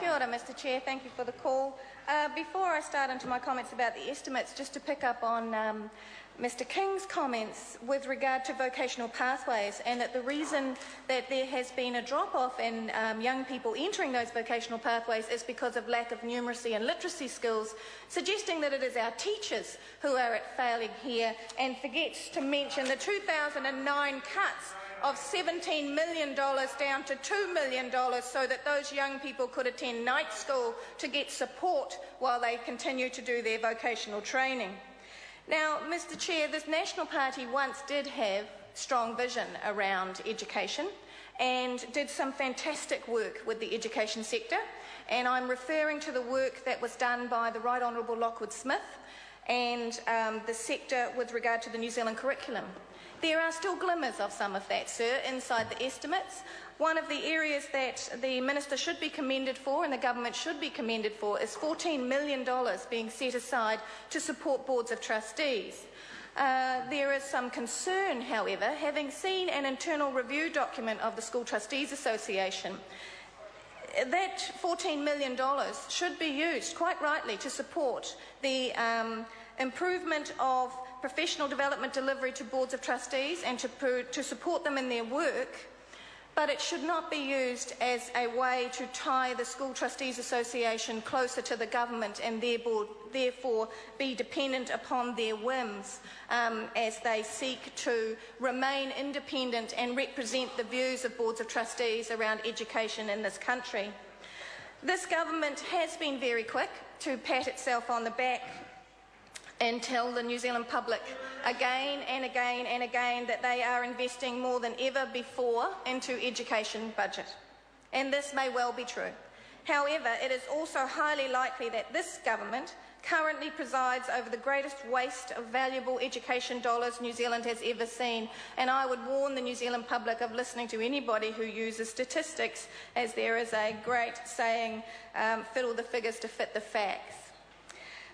Kia ora, Mr Chair. Thank you for the call. Before I start into my comments about the estimates, just to pick up on Mr King's comments with regard to vocational pathways, and that the reason that there has been a drop-off in young people entering those vocational pathways is because of lack of numeracy and literacy skills, suggesting that it is our teachers who are at failing here, and forgets to mention the 2009 cuts of $17 million down to $2 million so that those young people could attend night school to get support while they continue to do their vocational training. Now, Mr Chair, this National Party once did have strong vision around education and did some fantastic work with the education sector, and I'm referring to the work that was done by the Right Honourable Lockwood Smith and the sector with regard to the New Zealand curriculum. There are still glimmers of some of that, sir, inside the estimates. One of the areas that the Minister should be commended for and the Government should be commended for is $14 million being set aside to support boards of trustees. There is some concern, however, having seen an internal review document of the School Trustees Association. That $14 million should be used, quite rightly, to support the improvement of professional development delivery to boards of trustees and to support them in their work, but it should not be used as a way to tie the School Trustees Association closer to the government and therefore be dependent upon their whims as they seek to remain independent and represent the views of boards of trustees around education in this country. This government has been very quick to pat itself on the back and tell the New Zealand public again and again and again that they are investing more than ever before into education budget. And this may well be true. However, it is also highly likely that this government currently presides over the greatest waste of valuable education dollars New Zealand has ever seen, and I would warn the New Zealand public of listening to anybody who uses statistics, as there is a great saying, fiddle the figures to fit the facts.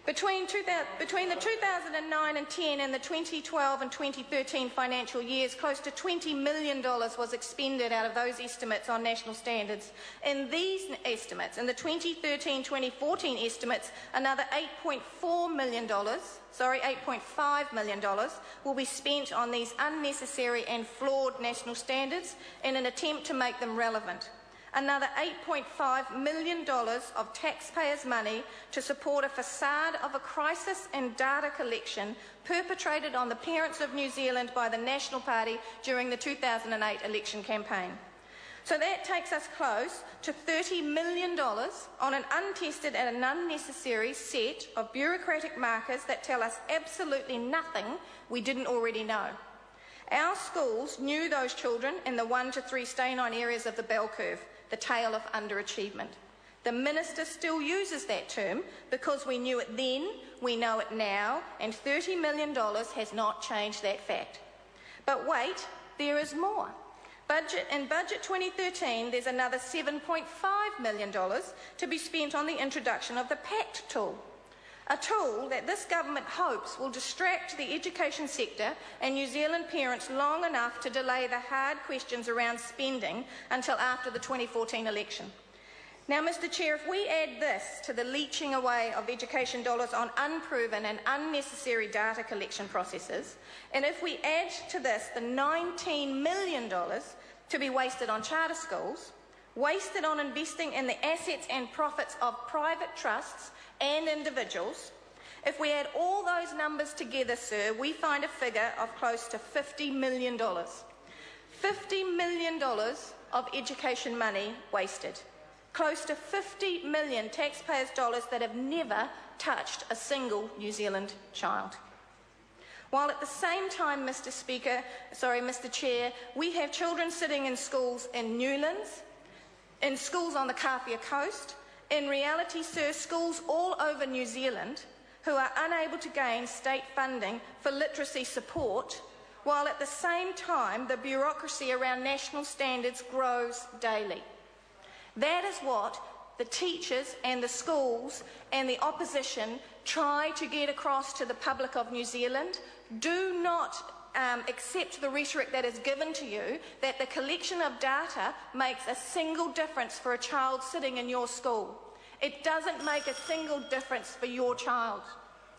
Between the 2009 and 10 and the 2012 and 2013 financial years, close to $20 million was expended out of those estimates on national standards. In these estimates, in the 2013-2014 estimates, another $8.5 million will be spent on these unnecessary and flawed national standards in an attempt to make them relevant. Another $8.5 million of taxpayers' money to support a facade of a crisis and data collection perpetrated on the parents of New Zealand by the National Party during the 2008 election campaign. So that takes us close to $30 million on an untested and an unnecessary set of bureaucratic markers that tell us absolutely nothing we didn't already know. Our schools knew those children in the 1 to 3 stay-on areas of the bell curve, the tail of underachievement. The Minister still uses that term because we knew it then, we know it now, and $30 million has not changed that fact. But wait, there is more. In Budget 2013, there's another $7.5 million to be spent on the introduction of the PACT tool, a tool that this government hopes will distract the education sector and New Zealand parents long enough to delay the hard questions around spending until after the 2014 election. Now, Mr Chair, if we add this to the leeching away of education dollars on unproven and unnecessary data collection processes, and if we add to this the $19 million to be wasted on charter schools, wasted on investing in the assets and profits of private trusts and individuals, if we add all those numbers together, sir, we find a figure of close to $50 million. $50 million of education money wasted. Close to 50 million taxpayers' dollars that have never touched a single New Zealand child. While at the same time, Mr Chair, we have children sitting in schools in Newlands, in schools on the Kapia coast, in reality, sir, schools all over New Zealand who are unable to gain state funding for literacy support, while at the same time the bureaucracy around national standards grows daily. That is what the teachers and the schools and the opposition try to get across to the public of New Zealand. Do not accept the rhetoric that is given to you that the collection of data makes a single difference for a child sitting in your school. It doesn't make a single difference for your child.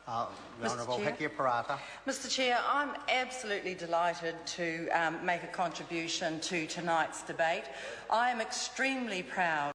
The Honourable Hiki Parata. Mr Chair, I'm absolutely delighted to make a contribution to tonight's debate. I am extremely proud